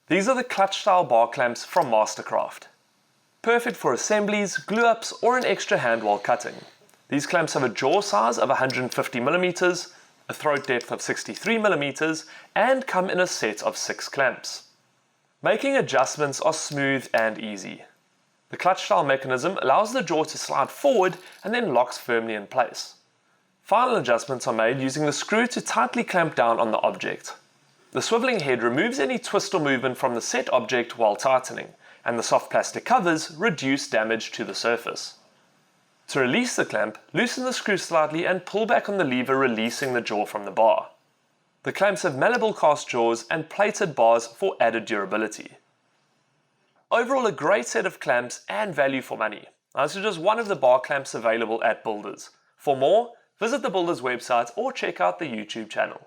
These are the clutch-style bar clamps from Mastercraft. Perfect for assemblies, glue-ups, or an extra hand while cutting. These clamps have a jaw size of 150mm, a throat depth of 63mm, and come in a set of 6 clamps. Making adjustments are smooth and easy. The clutch-style mechanism allows the jaw to slide forward and then locks firmly in place. Final adjustments are made using the screw to tightly clamp down on the object. The swiveling head removes any twist or movement from the set object while tightening, and the soft plastic covers reduce damage to the surface. To release the clamp, loosen the screw slightly and pull back on the lever, releasing the jaw from the bar. The clamps have malleable cast jaws and plated bars for added durability. Overall, a great set of clamps and value for money. Now, this is just one of the bar clamps available at Builders. For more, visit the Builders website or check out the YouTube channel.